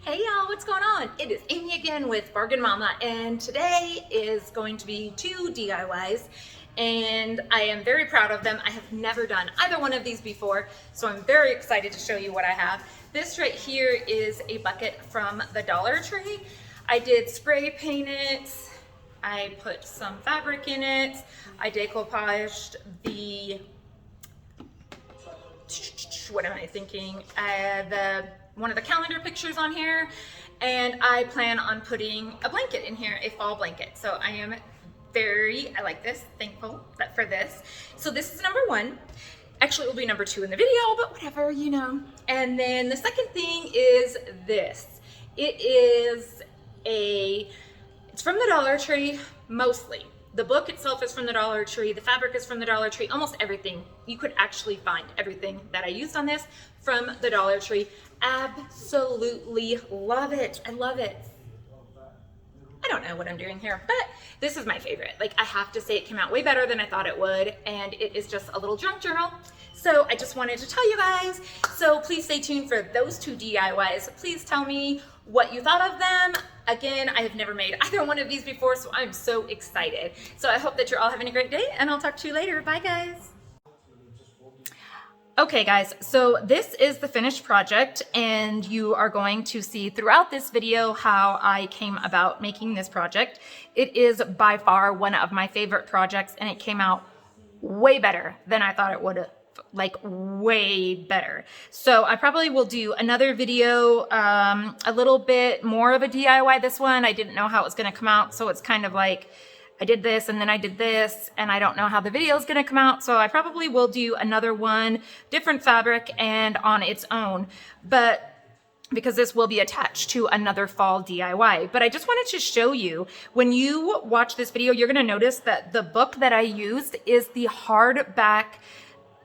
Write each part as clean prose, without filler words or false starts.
Hey y'all, what's going on? It is Amy again with Bargain Mama, and today is going to be 2 DIYs, and I am very proud of them. I have never done either one of these before, so I'm very excited to show you what I have. This right here is a bucket from the Dollar Tree. I did spray paint it, I put some fabric in it, I decoupaged the, what am I thinking, one of the calendar pictures on here, and I plan on putting a blanket in here, a fall blanket. So I am I like this, thankful for this. So this is number 1. Actually, it will be number 2 in the video, but whatever, you know. And then the second thing is this. It's from the Dollar Tree, mostly. The book itself is from the Dollar Tree, the fabric is from the Dollar Tree, almost everything. You could actually find everything that I used on this from the Dollar Tree. Absolutely love it. I love it. I don't know what I'm doing here, but this is my favorite. Like, I have to say it came out way better than I thought it would, and it is just a little junk journal. So I just wanted to tell you guys. So please stay tuned for those 2 DIYs. Please tell me what you thought of them. Again, I have never made either one of these before, so I'm so excited. So I hope that you're all having a great day, and I'll talk to you later. Bye, guys. Okay, guys, so this is the finished project, and you are going to see throughout this video how I came about making this project. It is by far one of my favorite projects, and it came out way better than I thought it would have. Like, way better. So I probably will do another video, a little bit more of a DIY. This one, I didn't know how it was going to come out, so it's kind of like I did this and then I did this, and I don't know how the video is going to come out, so I probably will do another one, different fabric and on its own, but because this will be attached to another fall DIY. But I just wanted to show you, when you watch this video, you're going to notice that the book that I used is the hardback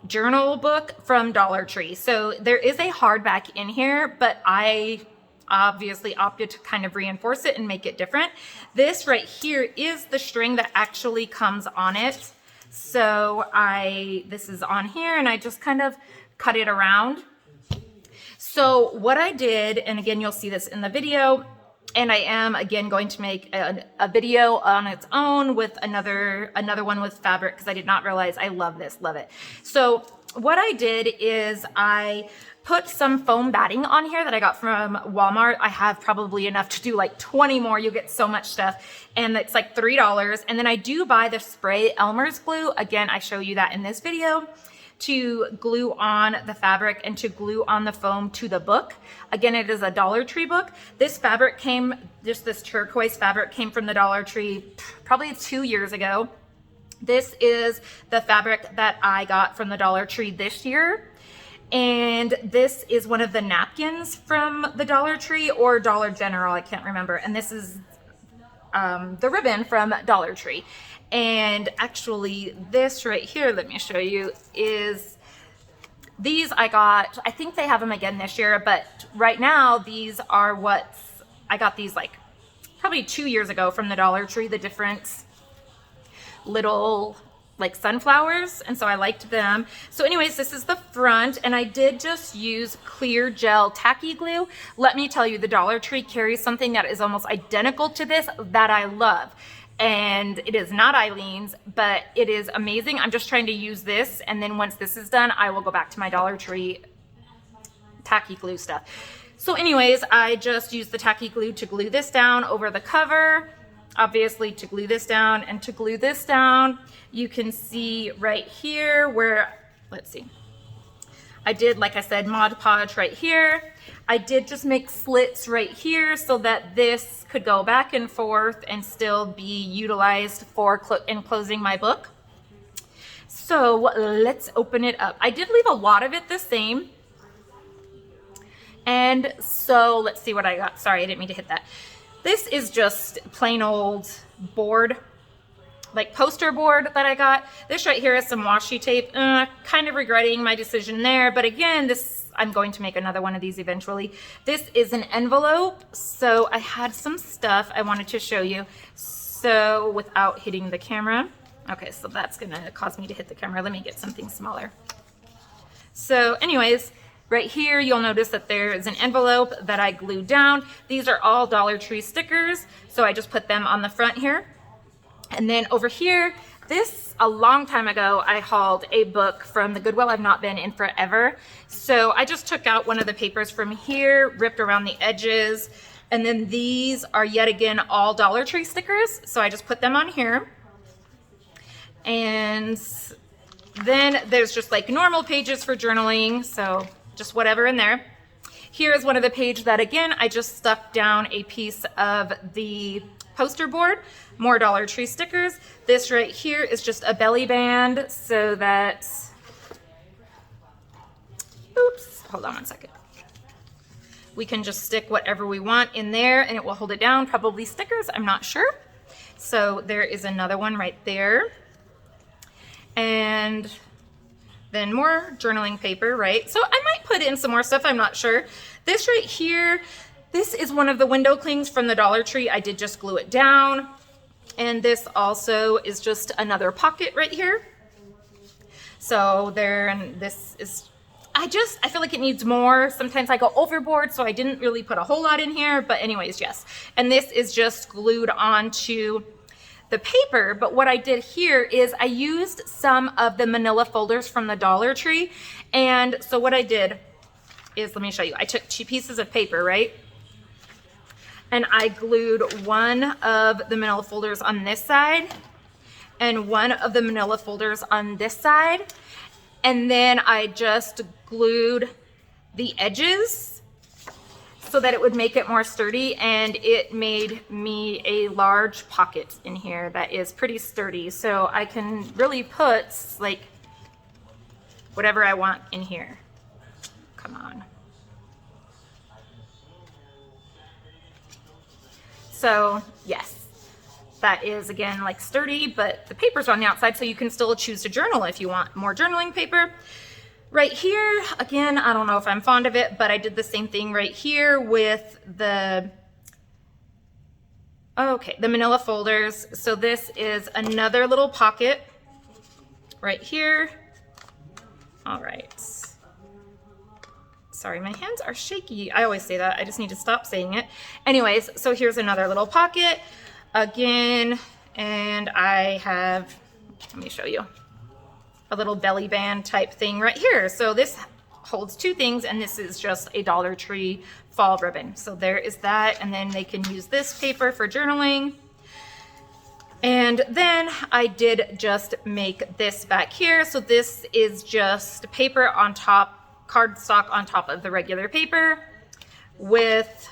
journal book from Dollar Tree. So there is a hardback in here, but I obviously opted to kind of reinforce it and make it different. This right here is the string that actually comes on it. So this is on here, and I just kind of cut it around. So what I did, and again, you'll see this in the video, and I am again going to make a video on its own with another one with fabric, because I did not realize I love this, love it. So what I did is I put some foam batting on here that I got from Walmart. I have probably enough to do like 20 more. You get so much stuff, and it's like $3. And then I do buy the spray Elmer's glue. Again, I show you that in this video, to glue on the fabric and to glue on the foam to the book. Again, it is a Dollar Tree book. This fabric came, just this turquoise fabric came from the Dollar Tree probably 2 years ago. This is the fabric that I got from the Dollar Tree this year. And this is one of the napkins from the Dollar Tree or Dollar General, I can't remember. And this is the ribbon from Dollar Tree. And actually this right here, let me show you, is these I got, I think they have them again this year, but right now these are I got these like probably 2 years ago from the Dollar Tree, the different little like sunflowers, and so I liked them. So anyways, this is the front, and I did just use clear gel tacky glue. Let me tell you, the Dollar Tree carries something that is almost identical to this that I love. And it is not Eileen's, but it is amazing. I'm just trying to use this, and then once this is done, I will go back to my Dollar Tree tacky glue stuff. So anyways, I just used the tacky glue to glue this down over the cover, obviously to glue this down, and to glue this down, you can see right here where, let's see, I did, like I said, Mod Podge right here. I did just make slits right here so that this could go back and forth and still be utilized for enclosing my book. So let's open it up. I did leave a lot of it the same. And so let's see what I got. Sorry, I didn't mean to hit that. This is just plain old board, like poster board that I got. This right here is some washi tape. Kind of regretting my decision there, but again, I'm going to make another one of these eventually. This is an envelope, so I had some stuff I wanted to show you. So without hitting the camera, okay, so that's gonna cause me to hit the camera. Let me get something smaller. So anyways, Right here, you'll notice that there is an envelope that I glued down. These are all Dollar Tree stickers, so I just put them on the front here. And then over here, a long time ago, I hauled a book from the Goodwill I've not been in forever. So I just took out one of the papers from here, ripped around the edges, and then these are yet again all Dollar Tree stickers. So I just put them on here. And then there's just like normal pages for journaling, so just whatever in there. Here is one of the pages that again, I just stuck down a piece of the poster board, more Dollar Tree stickers. This right here is just a belly band so that, oops, hold on one second. We can just stick whatever we want in there and it will hold it down, probably stickers, I'm not sure. So there is another one right there. And then more journaling paper, right? So I might put in some more stuff, I'm not sure. This right here, this is one of the window clings from the Dollar Tree. I did just glue it down. And this also is just another pocket right here. So there, and this is, I feel like it needs more. Sometimes I go overboard, so I didn't really put a whole lot in here, but anyways, yes. And this is just glued onto the paper, but what I did here is I used some of the manila folders from the Dollar Tree. And so what I did is, let me show you. I took 2 pieces of paper, right? And I glued one of the manila folders on this side and one of the manila folders on this side. And then I just glued the edges so that it would make it more sturdy, and it made me a large pocket in here that is pretty sturdy. So I can really put like whatever I want in here. Come on. So yes, that is again like sturdy, but the paper's on the outside, so you can still choose to journal if you want more journaling paper. Right here, again, I don't know if I'm fond of it, but I did the same thing right here with the manila folders. So this is another little pocket right here. All right. Sorry, my hands are shaky. I always say that. I just need to stop saying it. Anyways, so here's another little pocket again, and I have, let me show you, a little belly band type thing right here. So this holds 2 things, and this is just a Dollar Tree fall ribbon. So there is that, and then they can use this paper for journaling. And then I did just make this back here. So this is just paper on top, cardstock on top of the regular paper with,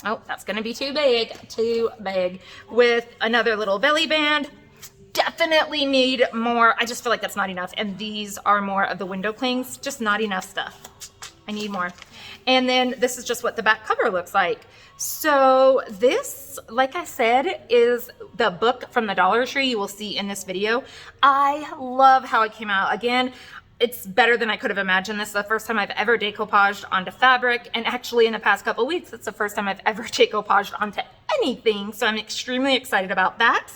oh, that's gonna be too big, with another little belly band. Definitely need more. I just feel like that's not enough. And these are more of the window clings, just not enough stuff. I need more. And then this is just what the back cover looks like. So this, like I said, is the book from the Dollar Tree you will see in this video. I love how it came out. Again, it's better than I could have imagined. This is the first time I've ever decoupaged onto fabric. And actually in the past couple of weeks, it's the first time I've ever decoupaged onto anything. So I'm extremely excited about that.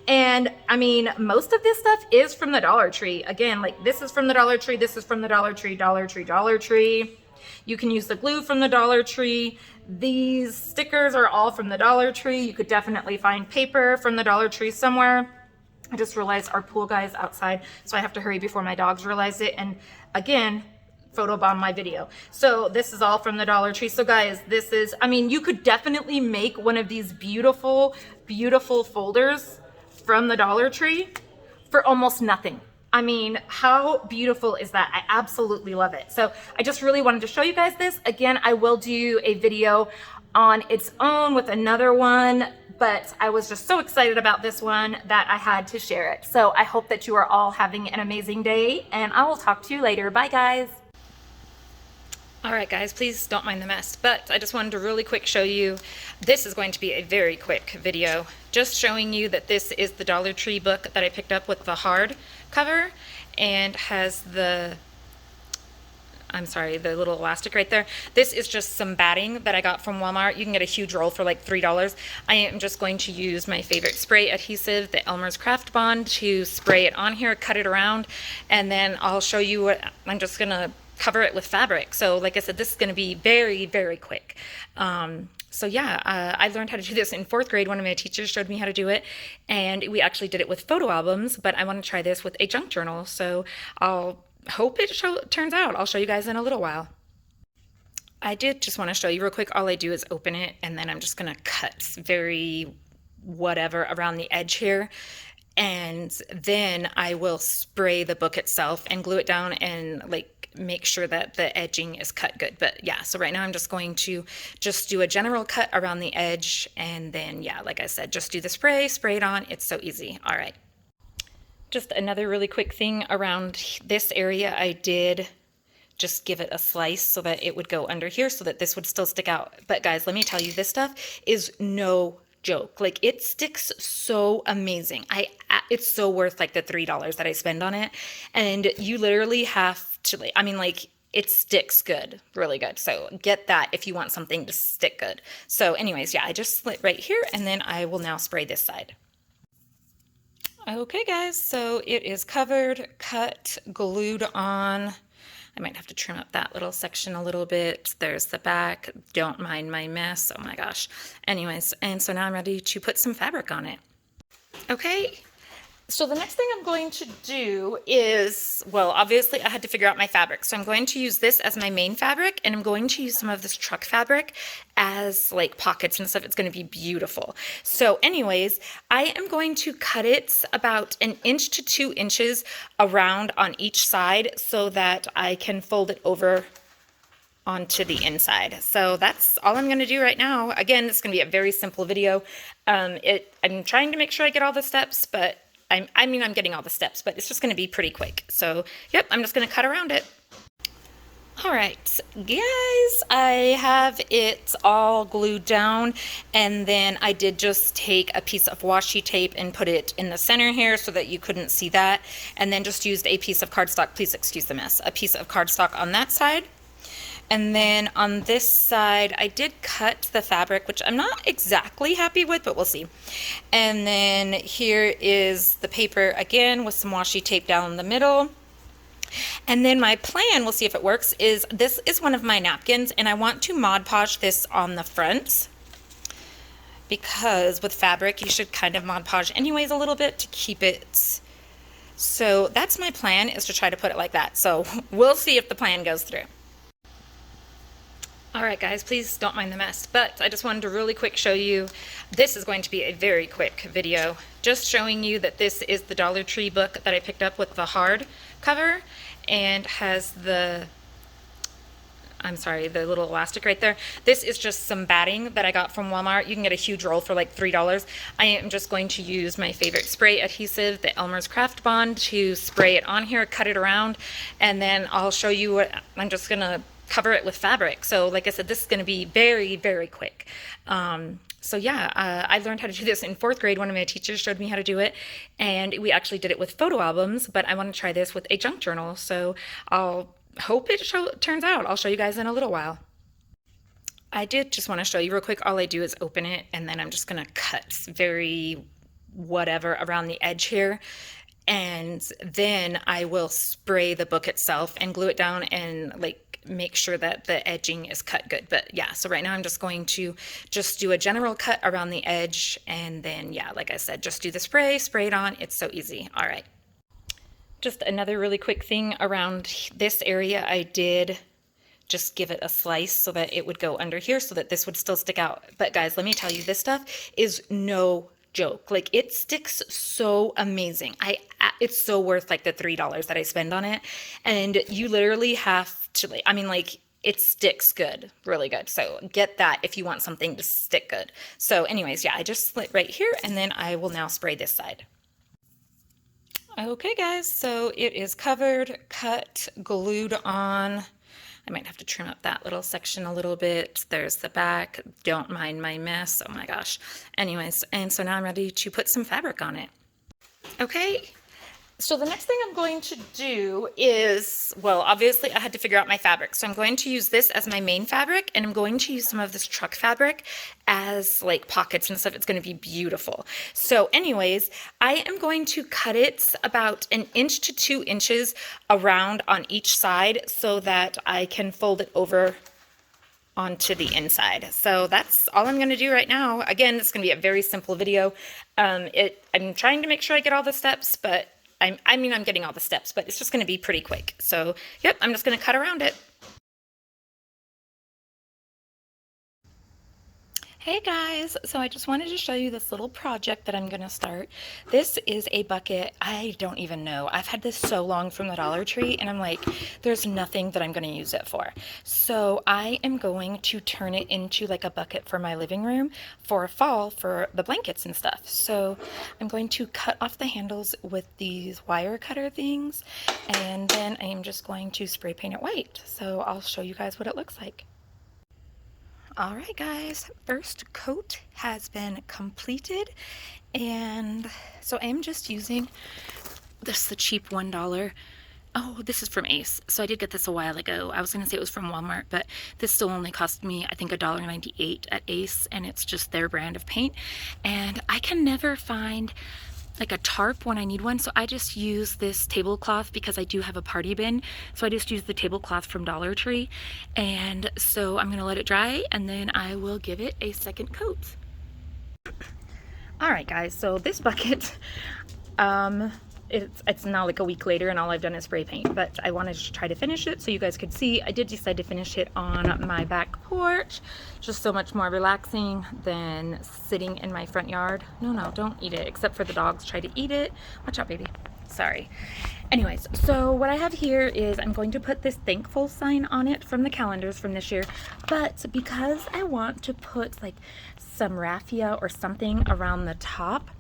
And I mean, most of this stuff is from the Dollar Tree. Again, like this is from the Dollar Tree. This is from the Dollar Tree, Dollar Tree, Dollar Tree. You can use the glue from the Dollar Tree. These stickers are all from the Dollar Tree. You could definitely find paper from the Dollar Tree somewhere. I just realized our pool guy is outside, so I have to hurry before my dogs realize it. And again, photobomb my video. So this is all from the Dollar Tree. So guys, this is, I mean, you could definitely make one of these beautiful, beautiful folders from the Dollar Tree for almost nothing. I mean, how beautiful is that? I absolutely love it. So I just really wanted to show you guys this. Again, I will do a video on its own with another one, but I was just so excited about this one that I had to share it. So I hope that you are all having an amazing day, and I will talk to you later. Bye guys. All right guys, please don't mind the mess, but I just wanted to really quick show you, this is going to be a very quick video, just showing you that this is the Dollar Tree book that I picked up with the hard cover and has the, the little elastic right there. This is just some batting that I got from Walmart. You can get a huge roll for like $3. I am just going to use my favorite spray adhesive, the Elmer's Craft Bond, to spray it on here, cut it around, and then I'll show you what I'm just gonna cover it with fabric. So like I said, this is going to be very, very quick. So yeah, I learned how to do this in 4th grade. One of my teachers showed me how to do it, and we actually did it with photo albums, but I want to try this with a junk journal. So I'll hope it turns out. I'll show you guys in a little while. I did just want to show you real quick. All I do is open it, and then I'm just going to cut very whatever around the edge here. And then I will spray the book itself and glue it down and like make sure that the edging is cut good. But yeah, so right now I'm just going to just do a general cut around the edge, and then yeah, like I said, just do the spray it on. It's so easy. All right. Just another really quick thing around this area, I did just give it a slice so that it would go under here so that this would still stick out. But guys, let me tell you, this stuff is no joke. Like, it sticks so amazing. It's so worth like the $3 that I spend on it. And you literally have to, like, I mean, like, it sticks good, really good. So get that if you want something to stick good. So anyways, yeah, I just slit right here, and then I will now spray this side. Okay guys, so it is covered, cut, glued on. I might have to trim up that little section a little bit. There's the back. Don't mind my mess. Oh my gosh. Anyways, and so now I'm ready to put some fabric on it. Okay. So the next thing I'm going to do is, well, obviously I had to figure out my fabric. So I'm going to use this as my main fabric, and I'm going to use some of this truck fabric as like pockets and stuff. It's going to be beautiful. So anyways, I am going to cut it about 1 inch to 2 inches around on each side so that I can fold it over onto the inside. So that's all I'm going to do right now. Again, it's going to be a very simple video. I'm trying to make sure I get all the steps, but I'm getting all the steps, but it's just going to be pretty quick. So, yep, I'm just going to cut around it. All right, guys, I have it all glued down, and then I did just take a piece of washi tape and put it in the center here so that you couldn't see that, and then just used a piece of cardstock. Please excuse the mess. A piece of cardstock on that side. And then on this side, I did cut the fabric, which I'm not exactly happy with, but we'll see. And then here is the paper again with some washi tape down the middle. And then my plan, we'll see if it works, is this is one of my napkins, and I want to Mod Podge this on the front, because with fabric, you should kind of Mod Podge anyways a little bit to keep it. So that's my plan, is to try to put it like that. So we'll see if the plan goes through. All right, guys, please don't mind the mess, but I just wanted to really quick show you, this is going to be a very quick video, just showing you that this is the Dollar Tree book that I picked up with the hard cover, and has the, the little elastic right there. This is just some batting that I got from Walmart. You can get a huge roll for like $3. I am just going to use my favorite spray adhesive, the Elmer's Craft Bond, to spray it on here, cut it around, and then I'll show you what I'm just gonna cover it with fabric. So like I said, this is going to be very, very quick. So yeah, I learned how to do this in 4th grade. One of my teachers showed me how to do it, and we actually did it with photo albums, but I want to try this with a junk journal. So I'll hope it turns out. I'll show you guys in a little while. I did just want to show you real quick. All I do is open it, and then I'm just going to cut very whatever around the edge here. And then I will spray the book itself and glue it down and like make sure that the edging is cut good. But yeah, so right now I'm just going to just do a general cut around the edge, and then yeah, like I said, just do the spray it on. It's so easy. All right. Just another really quick thing around this area, I did just give it a slice so that it would go under here so that this would still stick out. But guys, let me tell you, this stuff is no joke. Like, it sticks so amazing. It's so worth like the $3 that I spend on it. And you literally have to, like, I mean, like, it sticks good, really good. So get that if you want something to stick good. So anyways, yeah, I just slit right here, and then I will now spray this side. Okay guys, so it is covered, cut, glued on. I might have to trim up that little section a little bit. There's the back. Don't mind my mess. Oh my gosh. Anyways, and so now I'm ready to put some fabric on it. Okay. So the next thing I'm going to do is, well, obviously I had to figure out my fabric. So I'm going to use this as my main fabric, and I'm going to use some of this truck fabric as like pockets and stuff. It's going to be beautiful. So anyways, I am going to cut it about 1 inch to 2 inches around on each side so that I can fold it over onto the inside. So that's all I'm going to do right now. Again, it's going to be a very simple video. I'm trying to make sure I get all the steps, but I'm getting all the steps, but it's just going to be pretty quick. So, yep, I'm just going to cut around it. Hey guys, so I just wanted to show you this little project that I'm going to start. This is a bucket. I don't even know. I've had this so long from the Dollar Tree, and I'm like, there's nothing that I'm going to use it for. So I am going to turn it into like a bucket for my living room for fall for the blankets and stuff. So I'm going to cut off the handles with these wire cutter things, and then I am just going to spray paint it white. So I'll show you guys what it looks like. Alright guys, first coat has been completed, and so I am just using this, the cheap $1. Oh, this is from Ace. So I did get this a while ago. I was going to say it was from Walmart, but this still only cost me, I think, $1.98 at Ace, and it's just their brand of paint. And I can never find like a tarp when I need one, so I just use this tablecloth because I do have a party bin. So I just use the tablecloth from Dollar Tree, and so I'm gonna let it dry and then I will give it a second coat. All right guys, so this bucket, it's now like a week later and all I've done is spray paint, but I wanted to try to finish it so you guys could see. I did decide to finish it on my back porch. Just so much more relaxing than sitting in my front yard. No, don't eat it, except for the dogs try to eat it. Watch out, baby. Sorry. Anyways, so what I have here is I'm going to put this thankful sign on it from the calendars from this year, but because I want to put like some raffia or something around the top,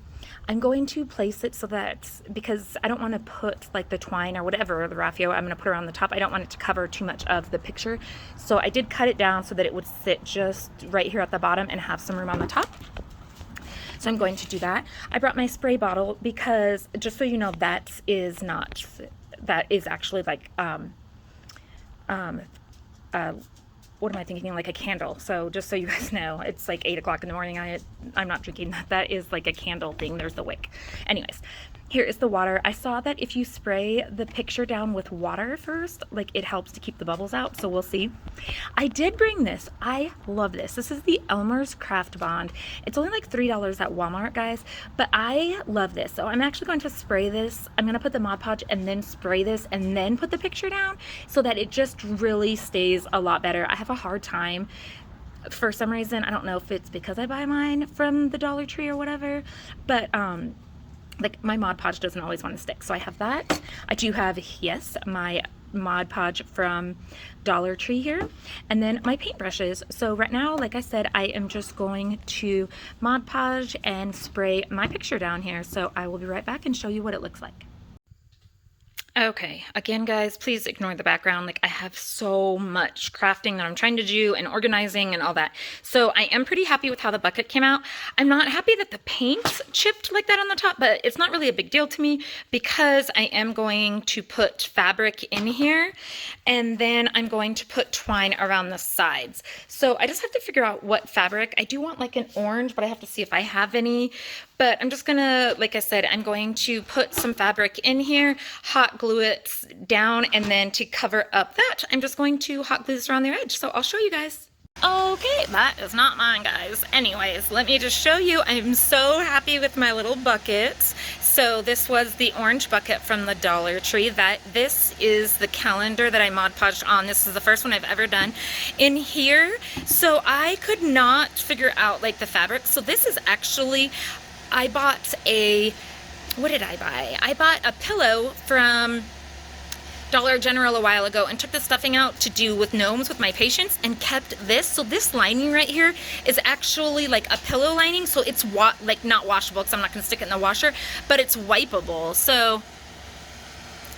I'm going to place it so that, because I don't want to put like the twine or whatever, the raffia I'm going to put around the top, I don't want it to cover too much of the picture. So I did cut it down so that it would sit just right here at the bottom and have some room on the top. So I'm going to do that. I brought my spray bottle because, just so you know, that is actually like, what am I thinking, like a candle. So just so you guys know, it's like 8 o'clock in the morning. I'm not drinking that. That is like a candle thing. There's the wick. Anyways, here is the water. I saw that if you spray the picture down with water first, like it helps to keep the bubbles out. So we'll see. I did bring this. I love this. This is the Elmer's Craft Bond. It's only like $3 at Walmart, guys, but I love this. So I'm actually going to spray this. I'm going to put the Mod Podge and then spray this and then put the picture down so that it just really stays a lot better. I have a hard time for some reason. I don't know if it's because I buy mine from the Dollar Tree or whatever, but like my Mod Podge doesn't always want to stick. So I have that. I do have, yes, my Mod Podge from Dollar Tree here, and then my paintbrushes. So right now, like I said, I am just going to Mod Podge and spray my picture down here. So I will be right back and show you what it looks like. Okay, again guys, please ignore the background. Like I have so much crafting that I'm trying to do and organizing and all that. So I am pretty happy with how the bucket came out. I'm not happy that the paint chipped like that on the top, but it's not really a big deal to me because I am going to put fabric in here and then I'm going to put twine around the sides. So I just have to figure out what fabric. I do want like an orange, but I have to see if I have any. But I'm just gonna, like I said, I'm going to put some fabric in here, hot glue it down, and then to cover up that, I'm just going to hot glue this around their edge. So I'll show you guys. Okay, that is not mine, guys. Anyways, let me just show you. I'm so happy with my little buckets. So this was the orange bucket from the Dollar Tree. This is the calendar that I Mod Podged on. This is the first one I've ever done in here. So I could not figure out like the fabric. So this is actually, I bought what did I buy? I bought a pillow from Dollar General a while ago and took the stuffing out to do with gnomes with my patients and kept this. So this lining right here is actually like a pillow lining. So it's like not washable because I'm not going to stick it in the washer, but it's wipeable. So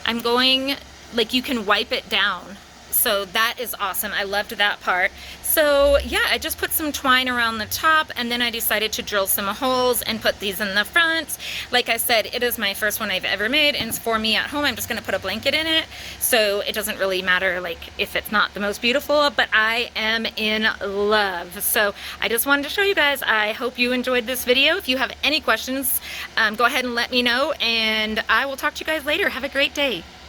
I'm going, like you can wipe it down. So So that is awesome. I loved that part. So yeah, I just put some twine around the top, and then I decided to drill some holes and put these in the front. Like I said, it is my first one I've ever made, and it's for me at home. I'm just gonna put a blanket in it, so it doesn't really matter like if it's not the most beautiful, but I am in love. So I just wanted to show you guys. I hope you enjoyed this video. If you have any questions, go ahead and let me know, and I will talk to you guys later. Have a great day.